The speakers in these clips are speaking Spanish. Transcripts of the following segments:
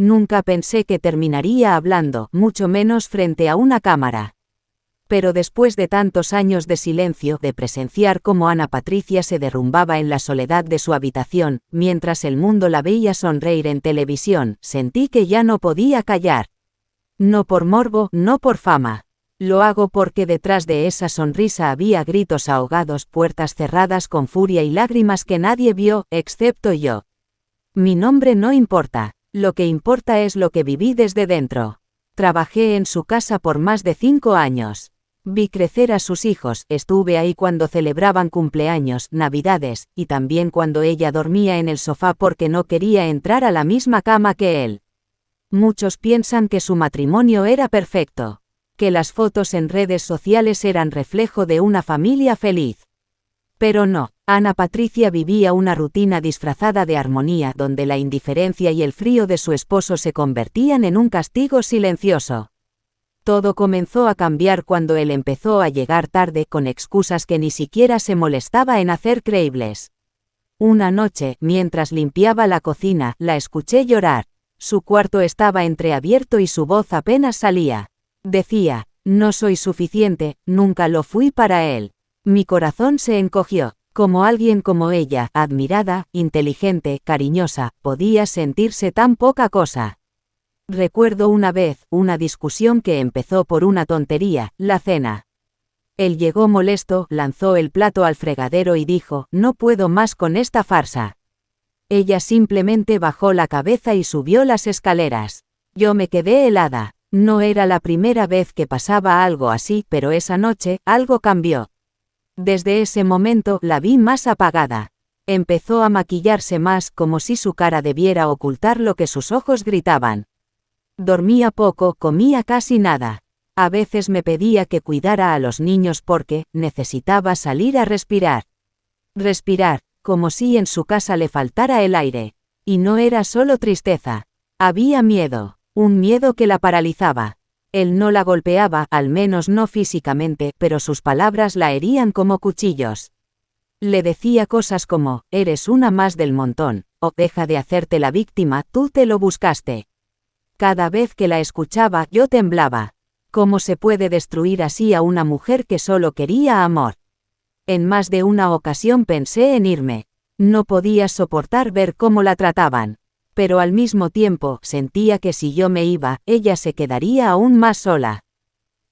Nunca pensé que terminaría hablando, mucho menos frente a una cámara. Pero después de tantos años de silencio, de presenciar cómo Ana Patricia se derrumbaba en la soledad de su habitación, mientras el mundo la veía sonreír en televisión, sentí que ya no podía callar. No por morbo, no por fama. Lo hago porque detrás de esa sonrisa había gritos ahogados, puertas cerradas con furia y lágrimas que nadie vio, excepto yo. Mi nombre no importa, lo que importa es lo que viví desde dentro. Trabajé en su casa por más de 5 años. Vi crecer a sus hijos, estuve ahí cuando celebraban cumpleaños, navidades, y también cuando ella dormía en el sofá porque no quería entrar a la misma cama que él. Muchos piensan que su matrimonio era perfecto, que las fotos en redes sociales eran reflejo de una familia feliz. Pero no, Ana Patricia vivía una rutina disfrazada de armonía donde la indiferencia y el frío de su esposo se convertían en un castigo silencioso. Todo comenzó a cambiar cuando él empezó a llegar tarde con excusas que ni siquiera se molestaba en hacer creíbles. Una noche, mientras limpiaba la cocina, la escuché llorar. Su cuarto estaba entreabierto y su voz apenas salía. Decía, no soy suficiente, nunca lo fui para él. Mi corazón se encogió. Como alguien como ella, admirada, inteligente, cariñosa, podía sentirse tan poca cosa. Recuerdo una vez, una discusión que empezó por una tontería, la cena. Él llegó molesto, lanzó el plato al fregadero y dijo, no puedo más con esta farsa. Ella simplemente bajó la cabeza y subió las escaleras. Yo me quedé helada. No era la primera vez que pasaba algo así, pero esa noche, algo cambió. Desde ese momento, la vi más apagada. Empezó a maquillarse más, como si su cara debiera ocultar lo que sus ojos gritaban. Dormía poco, comía casi nada. A veces me pedía que cuidara a los niños porque necesitaba salir a respirar. Respirar, como si en su casa le faltara el aire. Y no era solo tristeza. Había miedo, un miedo que la paralizaba. Él no la golpeaba, al menos no físicamente, pero sus palabras la herían como cuchillos. Le decía cosas como, eres una más del montón, o deja de hacerte la víctima, tú te lo buscaste. Cada vez que la escuchaba, yo temblaba. ¿Cómo se puede destruir así a una mujer que solo quería amor? En más de una ocasión pensé en irme. No podía soportar ver cómo la trataban. Pero al mismo tiempo, sentía que si yo me iba, ella se quedaría aún más sola.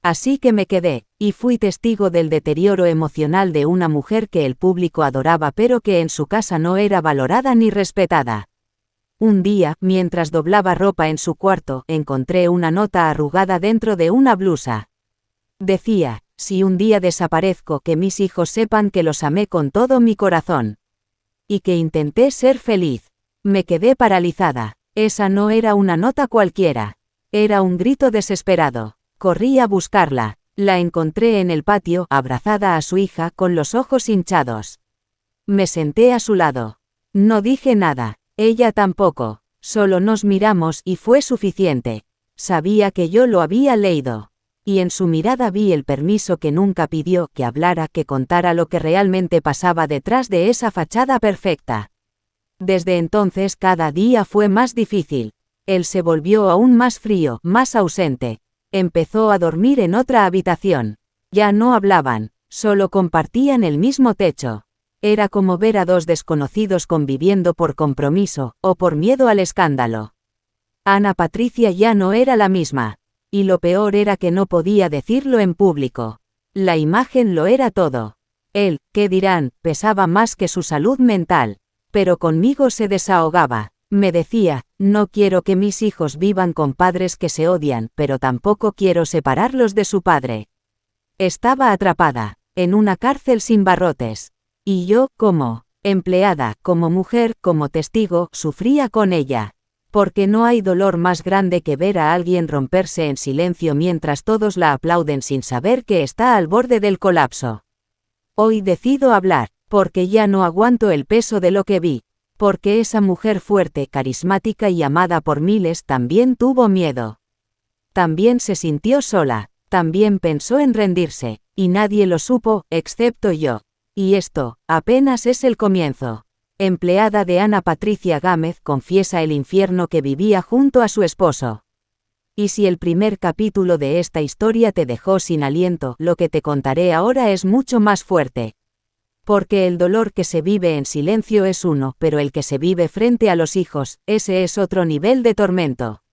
Así que me quedé, y fui testigo del deterioro emocional de una mujer que el público adoraba pero que en su casa no era valorada ni respetada. Un día, mientras doblaba ropa en su cuarto, encontré una nota arrugada dentro de una blusa. Decía, si un día desaparezco, que mis hijos sepan que los amé con todo mi corazón. Y que intenté ser feliz. Me quedé paralizada. Esa no era una nota cualquiera. Era un grito desesperado. Corrí a buscarla. La encontré en el patio, abrazada a su hija, con los ojos hinchados. Me senté a su lado. No dije nada. Ella tampoco. Solo nos miramos y fue suficiente. Sabía que yo lo había leído. Y en su mirada vi el permiso que nunca pidió, que hablara, que contara lo que realmente pasaba detrás de esa fachada perfecta. Desde entonces cada día fue más difícil. Él se volvió aún más frío, más ausente. Empezó a dormir en otra habitación. Ya no hablaban, solo compartían el mismo techo. Era como ver a dos desconocidos conviviendo por compromiso, o por miedo al escándalo. Ana Patricia ya no era la misma. Y lo peor era que no podía decirlo en público. La imagen lo era todo. Él, ¿qué dirán?, pesaba más que su salud mental. Pero conmigo se desahogaba. Me decía, no quiero que mis hijos vivan con padres que se odian, pero tampoco quiero separarlos de su padre. Estaba atrapada, en una cárcel sin barrotes. Y yo, como empleada, como mujer, como testigo, sufría con ella. Porque no hay dolor más grande que ver a alguien romperse en silencio mientras todos la aplauden sin saber que está al borde del colapso. Hoy decido hablar, porque ya no aguanto el peso de lo que vi. Porque esa mujer fuerte, carismática y amada por miles también tuvo miedo. También se sintió sola, también pensó en rendirse, y nadie lo supo, excepto yo. Y esto, apenas es el comienzo. empleada de Ana Patricia Gámez, confiesa el infierno que vivía junto a su esposo. Y si el primer capítulo de esta historia te dejó sin aliento, lo que te contaré ahora es mucho más fuerte. Porque el dolor que se vive en silencio es uno, pero el que se vive frente a los hijos, ese es otro nivel de tormento.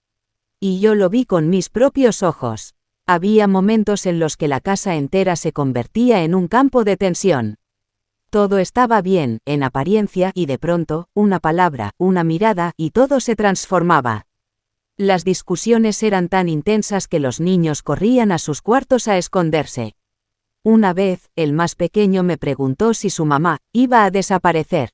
Y yo lo vi con mis propios ojos. Había momentos en los que la casa entera se convertía en un campo de tensión. Todo estaba bien, en apariencia, y de pronto, una palabra, una mirada, y todo se transformaba. Las discusiones eran tan intensas que los niños corrían a sus cuartos a esconderse. Una vez, el más pequeño me preguntó si su mamá iba a desaparecer.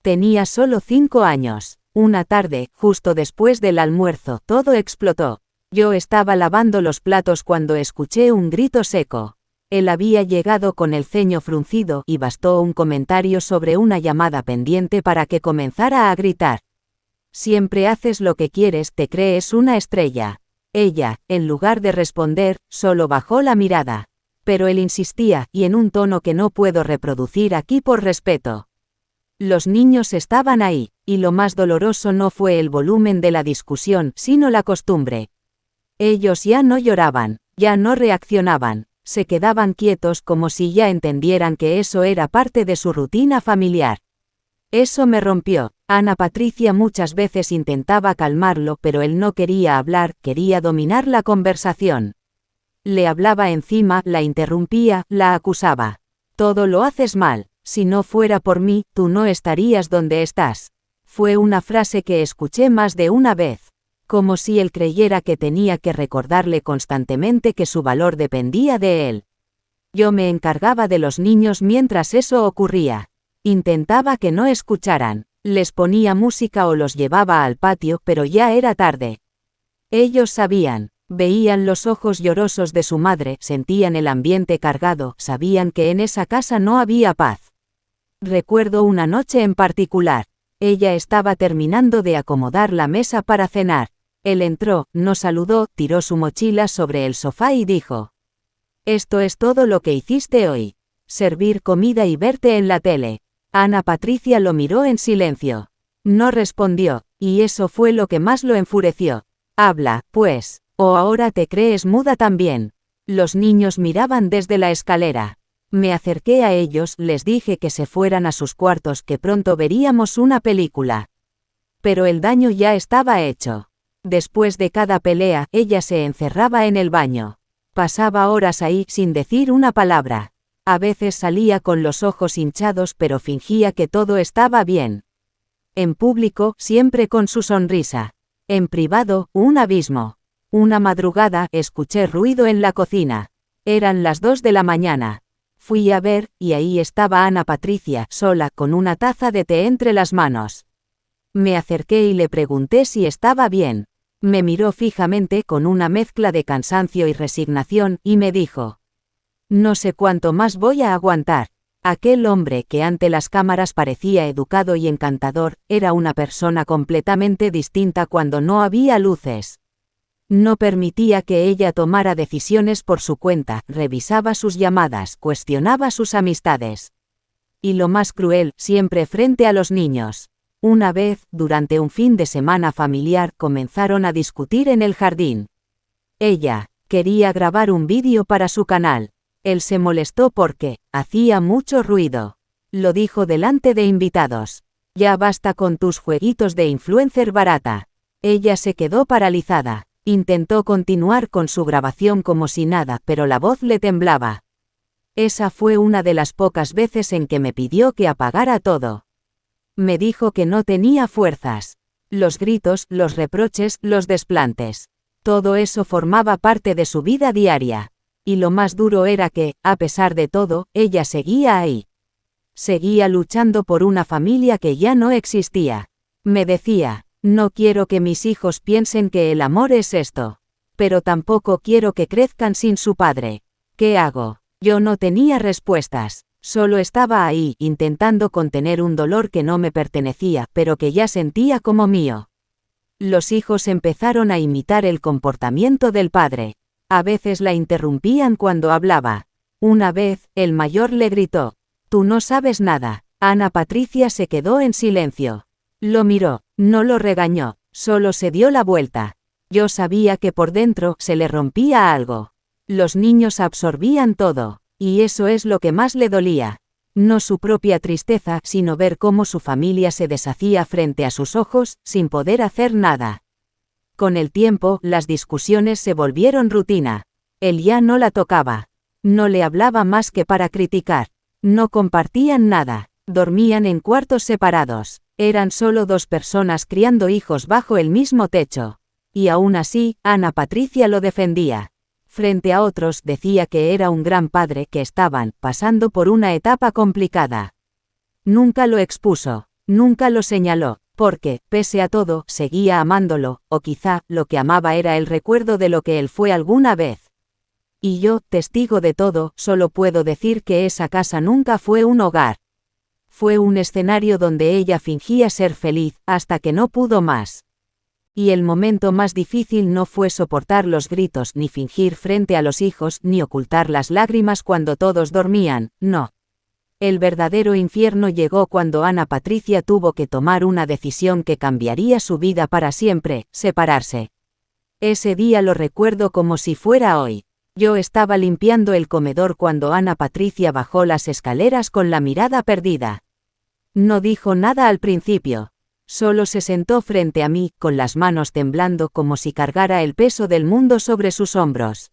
Tenía solo 5 años. Una tarde, justo después del almuerzo, todo explotó. Yo estaba lavando los platos cuando escuché un grito seco. Él había llegado con el ceño fruncido y bastó un comentario sobre una llamada pendiente para que comenzara a gritar. Siempre haces lo que quieres, te crees una estrella. Ella, en lugar de responder, solo bajó la mirada. Pero él insistía, y en un tono que no puedo reproducir aquí por respeto. Los niños estaban ahí, y lo más doloroso no fue el volumen de la discusión, sino la costumbre. Ellos ya no lloraban, ya no reaccionaban, se quedaban quietos como si ya entendieran que eso era parte de su rutina familiar. Eso me rompió. Ana Patricia muchas veces intentaba calmarlo, pero él no quería hablar, quería dominar la conversación. Le hablaba encima, la interrumpía, la acusaba. Todo lo haces mal. Si no fuera por mí, tú no estarías donde estás. Fue una frase que escuché más de una vez. Como si él creyera que tenía que recordarle constantemente que su valor dependía de él. Yo me encargaba de los niños mientras eso ocurría. Intentaba que no escucharan. Les ponía música o los llevaba al patio, pero ya era tarde. Ellos sabían. Veían los ojos llorosos de su madre, sentían el ambiente cargado, sabían que en esa casa no había paz. Recuerdo una noche en particular. Ella estaba terminando de acomodar la mesa para cenar. Él entró, nos saludó, tiró su mochila sobre el sofá y dijo: «Esto es todo lo que hiciste hoy. Servir comida y verte en la tele». Ana Patricia lo miró en silencio. No respondió, y eso fue lo que más lo enfureció. «Habla, pues. ¿O ahora te crees muda también?». Los niños miraban desde la escalera. Me acerqué a ellos, les dije que se fueran a sus cuartos, que pronto veríamos una película. Pero el daño ya estaba hecho. Después de cada pelea, ella se encerraba en el baño. Pasaba horas ahí sin decir una palabra. A veces salía con los ojos hinchados, pero fingía que todo estaba bien. En público, siempre con su sonrisa. En privado, un abismo. Una madrugada, escuché ruido en la cocina. Eran las 2 de la mañana. Fui a ver, y ahí estaba Ana Patricia, sola, con una taza de té entre las manos. Me acerqué y le pregunté si estaba bien. Me miró fijamente con una mezcla de cansancio y resignación, y me dijo: «No sé cuánto más voy a aguantar». Aquel hombre que ante las cámaras parecía educado y encantador, era una persona completamente distinta cuando no había luces. No permitía que ella tomara decisiones por su cuenta, revisaba sus llamadas, cuestionaba sus amistades. Y lo más cruel, siempre frente a los niños. Una vez, durante un fin de semana familiar, comenzaron a discutir en el jardín. Ella quería grabar un vídeo para su canal. Él se molestó porque hacía mucho ruido. Lo dijo delante de invitados. «Ya basta con tus jueguitos de influencer barata». Ella se quedó paralizada. Intentó continuar con su grabación como si nada, pero la voz le temblaba. Esa fue una de las pocas veces en que me pidió que apagara todo. Me dijo que no tenía fuerzas. Los gritos, los reproches, los desplantes. Todo eso formaba parte de su vida diaria. Y lo más duro era que, a pesar de todo, ella seguía ahí. Seguía luchando por una familia que ya no existía. Me decía: «No quiero que mis hijos piensen que el amor es esto. Pero tampoco quiero que crezcan sin su padre. ¿Qué hago?». Yo no tenía respuestas. Solo estaba ahí, intentando contener un dolor que no me pertenecía, pero que ya sentía como mío. Los hijos empezaron a imitar el comportamiento del padre. A veces la interrumpían cuando hablaba. Una vez, el mayor le gritó: «Tú no sabes nada. Ana Patricia se quedó en silencio. Lo miró, no lo regañó, solo se dio la vuelta. Yo sabía que por dentro se le rompía algo. Los niños absorbían todo, y eso es lo que más le dolía. No su propia tristeza, sino ver cómo su familia se deshacía frente a sus ojos, sin poder hacer nada. Con el tiempo, las discusiones se volvieron rutina. Él ya no la tocaba. No le hablaba más que para criticar. No compartían nada. Dormían en cuartos separados. Eran solo dos personas criando hijos bajo el mismo techo. Y aún así, Ana Patricia lo defendía. Frente a otros decía que era un gran padre, que estaban pasando por una etapa complicada. Nunca lo expuso, nunca lo señaló, porque, pese a todo, seguía amándolo, o quizá, lo que amaba era el recuerdo de lo que él fue alguna vez. Y yo, testigo de todo, solo puedo decir que esa casa nunca fue un hogar. Fue un escenario donde ella fingía ser feliz, hasta que no pudo más. Y el momento más difícil no fue soportar los gritos, ni fingir frente a los hijos, ni ocultar las lágrimas cuando todos dormían, no. El verdadero infierno llegó cuando Ana Patricia tuvo que tomar una decisión que cambiaría su vida para siempre: separarse. Ese día lo recuerdo como si fuera hoy. Yo estaba limpiando el comedor cuando Ana Patricia bajó las escaleras con la mirada perdida. No dijo nada al principio. Solo se sentó frente a mí, con las manos temblando como si cargara el peso del mundo sobre sus hombros.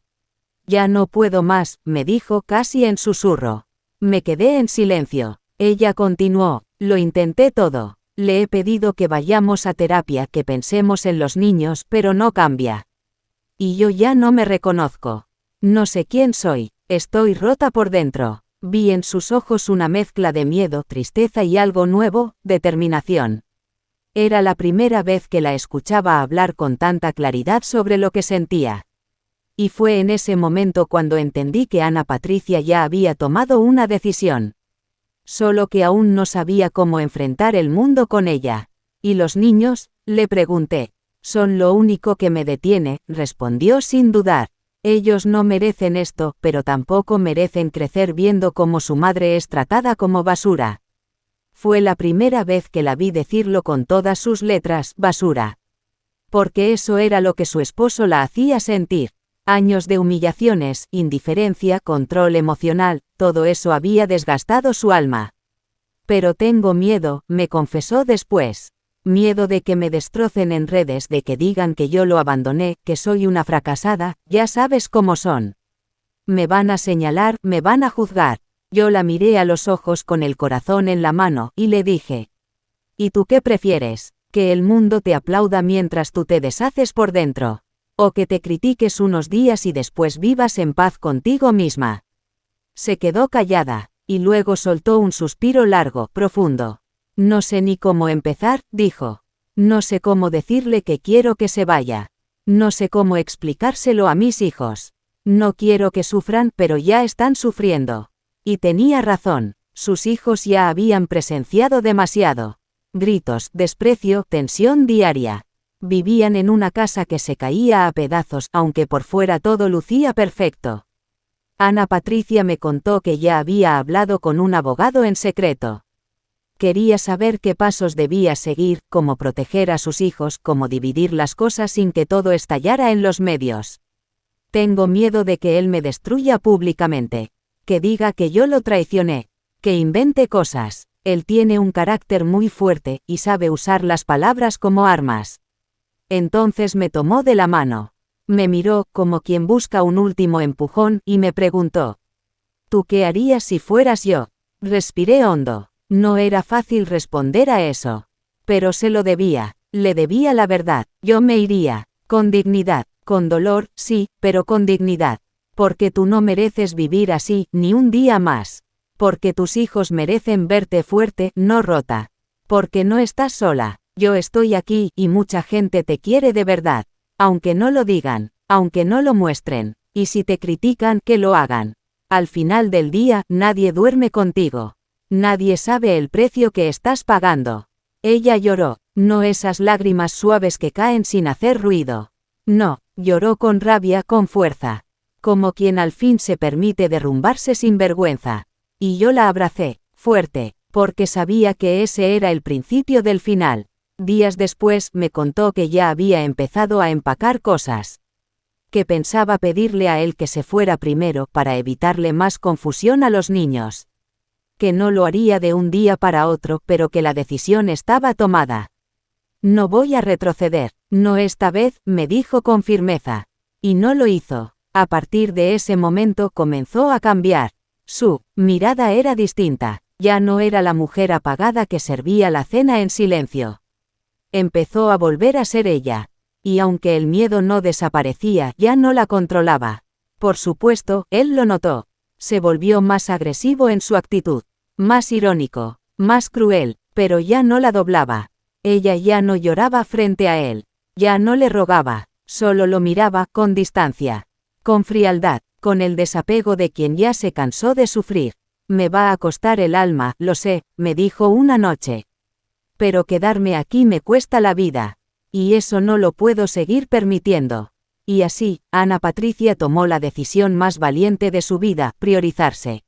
Ya no puedo más, me dijo casi en susurro. Me quedé en silencio. Ella continuó, lo intenté todo. Le he pedido que vayamos a terapia, que pensemos en los niños, pero no cambia. Y yo ya no me reconozco. No sé quién soy, estoy rota por dentro. Vi en sus ojos una mezcla de miedo, tristeza y algo nuevo, determinación. Era la primera vez que la escuchaba hablar con tanta claridad sobre lo que sentía. Y fue en ese momento cuando entendí que Ana Patricia ya había tomado una decisión. Solo que aún no sabía cómo enfrentar el mundo con ella. ¿Y los niños?, le pregunté. Son lo único que me detiene, respondió sin dudar. Ellos no merecen esto, pero tampoco merecen crecer viendo cómo su madre es tratada como basura. Fue la primera vez que la vi decirlo con todas sus letras, basura. Porque eso era lo que su esposo la hacía sentir. Años de humillaciones, indiferencia, control emocional, todo eso había desgastado su alma. Pero tengo miedo, me confesó después. Miedo de que me destrocen en redes, de que digan que yo lo abandoné, que soy una fracasada, ya sabes cómo son. Me van a señalar, me van a juzgar. Yo la miré a los ojos con el corazón en la mano, y le dije: ¿y tú qué prefieres? ¿Que el mundo te aplauda mientras tú te deshaces por dentro? ¿O que te critiques unos días y después vivas en paz contigo misma? Se quedó callada, y luego soltó un suspiro largo, profundo. No sé ni cómo empezar, dijo. No sé cómo decirle que quiero que se vaya. No sé cómo explicárselo a mis hijos. No quiero que sufran, pero ya están sufriendo. Y tenía razón, sus hijos ya habían presenciado demasiado. Gritos, desprecio, tensión diaria. Vivían en una casa que se caía a pedazos, aunque por fuera todo lucía perfecto. Ana Patricia me contó que ya había hablado con un abogado en secreto. Quería saber qué pasos debía seguir, cómo proteger a sus hijos, cómo dividir las cosas sin que todo estallara en los medios. Tengo miedo de que él me destruya públicamente. Que diga que yo lo traicioné. Que invente cosas. Él tiene un carácter muy fuerte, y sabe usar las palabras como armas. Entonces me tomó de la mano. Me miró, como quien busca un último empujón, y me preguntó: ¿tú qué harías si fueras yo? Respiré hondo. No era fácil responder a eso. Pero se lo debía. Le debía la verdad. Yo me iría. Con dignidad. Con dolor, sí, pero con dignidad. Porque tú no mereces vivir así, ni un día más. Porque tus hijos merecen verte fuerte, no rota. Porque no estás sola. Yo estoy aquí, y mucha gente te quiere de verdad. Aunque no lo digan, aunque no lo muestren. Y si te critican, que lo hagan. Al final del día, nadie duerme contigo. Nadie sabe el precio que estás pagando. Ella lloró, no esas lágrimas suaves que caen sin hacer ruido. No, lloró con rabia, con fuerza. Como quien al fin se permite derrumbarse sin vergüenza. Y yo la abracé, fuerte, porque sabía que ese era el principio del final. Días después me contó que ya había empezado a empacar cosas. Que pensaba pedirle a él que se fuera primero para evitarle más confusión a los niños. Que no lo haría de un día para otro, pero que la decisión estaba tomada. No voy a retroceder, no esta vez, me dijo con firmeza. Y no lo hizo. A partir de ese momento comenzó a cambiar. Su mirada era distinta, ya no era la mujer apagada que servía la cena en silencio. Empezó a volver a ser ella. Y aunque el miedo no desaparecía, ya no la controlaba. Por supuesto, él lo notó. Se volvió más agresivo en su actitud, más irónico, más cruel, pero ya no la doblaba. Ella ya no lloraba frente a él, ya no le rogaba, solo lo miraba con distancia, con frialdad, con el desapego de quien ya se cansó de sufrir. Me va a costar el alma, lo sé, me dijo una noche. Pero quedarme aquí me cuesta la vida. Y eso no lo puedo seguir permitiendo. Y así, Ana Patricia tomó la decisión más valiente de su vida, priorizarse.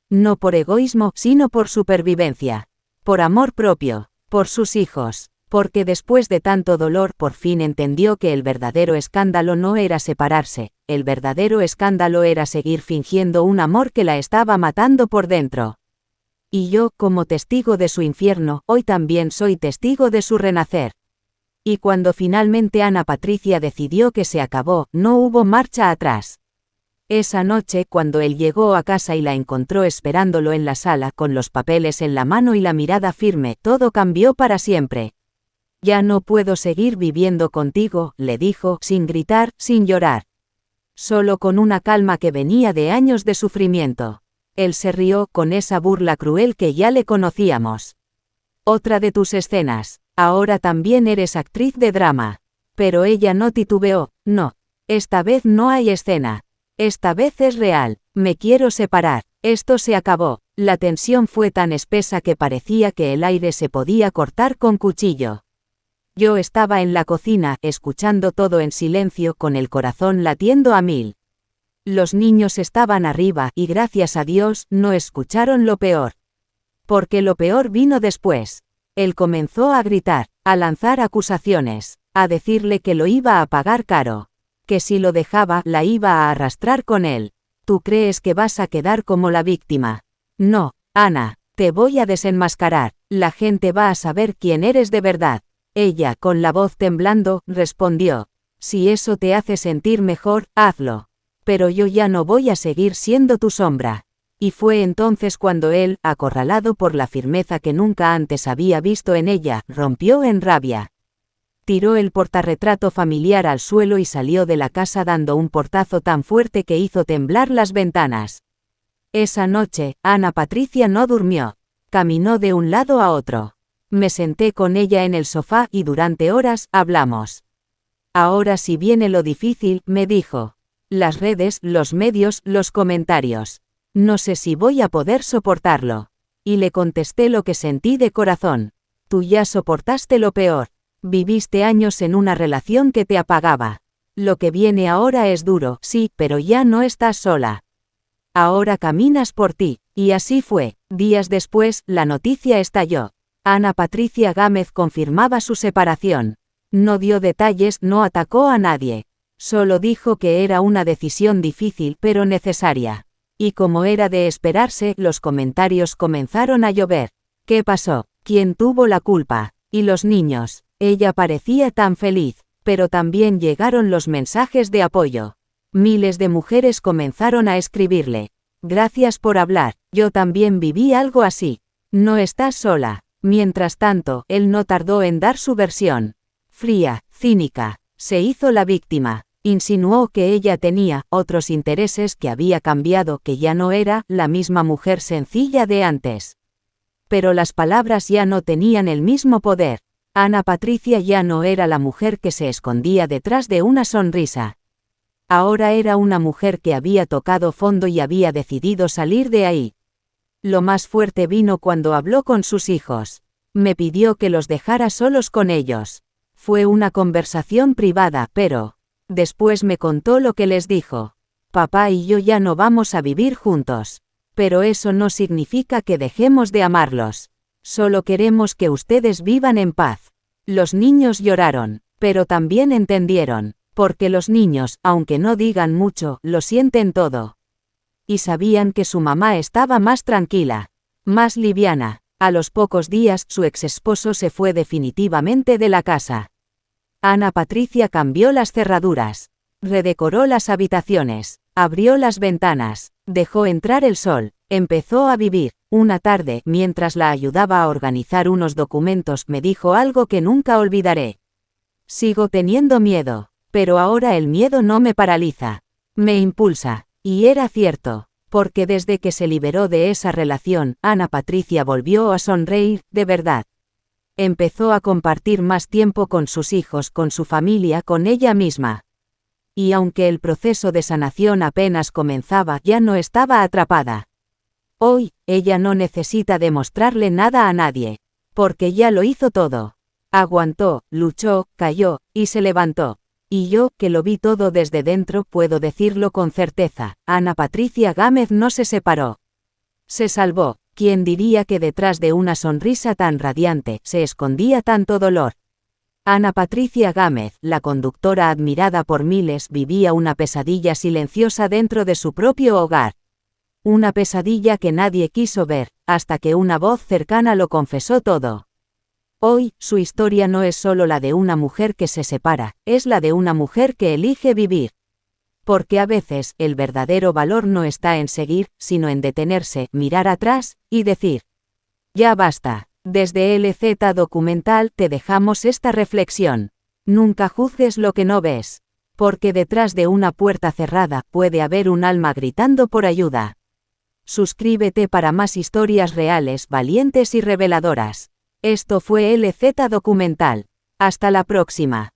No por egoísmo, sino por supervivencia. Por amor propio, por sus hijos. Porque después de tanto dolor por fin entendió que el verdadero escándalo no era separarse, el verdadero escándalo era seguir fingiendo un amor que la estaba matando por dentro. Y yo, como testigo de su infierno, hoy también soy testigo de su renacer. Y cuando finalmente Ana Patricia decidió que se acabó, no hubo marcha atrás. Esa noche, cuando él llegó a casa y la encontró esperándolo en la sala con los papeles en la mano y la mirada firme, todo cambió para siempre. Ya no puedo seguir viviendo contigo, le dijo, sin gritar, sin llorar. Solo con una calma que venía de años de sufrimiento. Él se rió con esa burla cruel que ya le conocíamos. Otra de tus escenas. Ahora también eres actriz de drama. Pero ella no titubeó, no. Esta vez no hay escena. Esta vez es real. Me quiero separar. Esto se acabó. La tensión fue tan espesa que parecía que el aire se podía cortar con cuchillo. Yo estaba en la cocina, escuchando todo en silencio, con el corazón latiendo a 1000. Los niños estaban arriba y gracias a Dios no escucharon lo peor. Porque lo peor vino después. Él comenzó a gritar, a lanzar acusaciones, a decirle que lo iba a pagar caro. Que si lo dejaba, la iba a arrastrar con él. ¿Tú crees que vas a quedar como la víctima? No, Ana, te voy a desenmascarar, la gente va a saber quién eres de verdad. Ella, con la voz temblando, respondió. Si eso te hace sentir mejor, hazlo. Pero yo ya no voy a seguir siendo tu sombra. Y fue entonces cuando él, acorralado por la firmeza que nunca antes había visto en ella, rompió en rabia. Tiró el portarretrato familiar al suelo y salió de la casa dando un portazo tan fuerte que hizo temblar las ventanas. Esa noche, Ana Patricia no durmió. Caminó de un lado a otro. Me senté con ella en el sofá y durante horas hablamos. Ahora si viene lo difícil, me dijo. Las redes, los medios, los comentarios. No sé si voy a poder soportarlo. Y le contesté lo que sentí de corazón. Tú ya soportaste lo peor. Viviste años en una relación que te apagaba. Lo que viene ahora es duro, sí, pero ya no estás sola. Ahora caminas por ti. Y así fue. Días después, la noticia estalló. Ana Patricia Gámez confirmaba su separación. No dio detalles, no atacó a nadie. Solo dijo que era una decisión difícil pero necesaria. Y como era de esperarse, los comentarios comenzaron a llover. ¿Qué pasó? ¿Quién tuvo la culpa? ¿Y los niños? Ella parecía tan feliz, pero también llegaron los mensajes de apoyo. Miles de mujeres comenzaron a escribirle. Gracias por hablar, yo también viví algo así. No estás sola. Mientras tanto, él no tardó en dar su versión. Fría, cínica, se hizo la víctima. Insinuó que ella tenía otros intereses, que había cambiado, que ya no era la misma mujer sencilla de antes. Pero las palabras ya no tenían el mismo poder. Ana Patricia ya no era la mujer que se escondía detrás de una sonrisa. Ahora era una mujer que había tocado fondo y había decidido salir de ahí. Lo más fuerte vino cuando habló con sus hijos. Me pidió que los dejara solos con ellos. Fue una conversación privada, pero después me contó lo que les dijo. Papá y yo ya no vamos a vivir juntos. Pero eso no significa que dejemos de amarlos. Solo queremos que ustedes vivan en paz. Los niños lloraron, pero también entendieron, porque los niños, aunque no digan mucho, lo sienten todo. Y sabían que su mamá estaba más tranquila, más liviana. A los pocos días, su exesposo se fue definitivamente de la casa. Ana Patricia cambió las cerraduras, redecoró las habitaciones, abrió las ventanas, dejó entrar el sol, empezó a vivir. Una tarde, mientras la ayudaba a organizar unos documentos, me dijo algo que nunca olvidaré. Sigo teniendo miedo, pero ahora el miedo no me paraliza, me impulsa. Y era cierto, porque desde que se liberó de esa relación, Ana Patricia volvió a sonreír, de verdad. Empezó a compartir más tiempo con sus hijos, con su familia, con ella misma. Y aunque el proceso de sanación apenas comenzaba, ya no estaba atrapada. Hoy, ella no necesita demostrarle nada a nadie, porque ya lo hizo todo. Aguantó, luchó, cayó, y se levantó. Y yo, que lo vi todo desde dentro, puedo decirlo con certeza, Ana Patricia Gámez no se separó. Se salvó. ¿Quién diría que detrás de una sonrisa tan radiante se escondía tanto dolor? Ana Patricia Gámez, la conductora admirada por miles, vivía una pesadilla silenciosa dentro de su propio hogar. Una pesadilla que nadie quiso ver, hasta que una voz cercana lo confesó todo. Hoy, su historia no es solo la de una mujer que se separa, es la de una mujer que elige vivir. Porque a veces, el verdadero valor no está en seguir, sino en detenerse, mirar atrás, y decir: ya basta. Desde LZ Documental te dejamos esta reflexión. Nunca juzgues lo que no ves. Porque detrás de una puerta cerrada, puede haber un alma gritando por ayuda. Suscríbete para más historias reales, valientes y reveladoras. Esto fue LZ Documental. Hasta la próxima.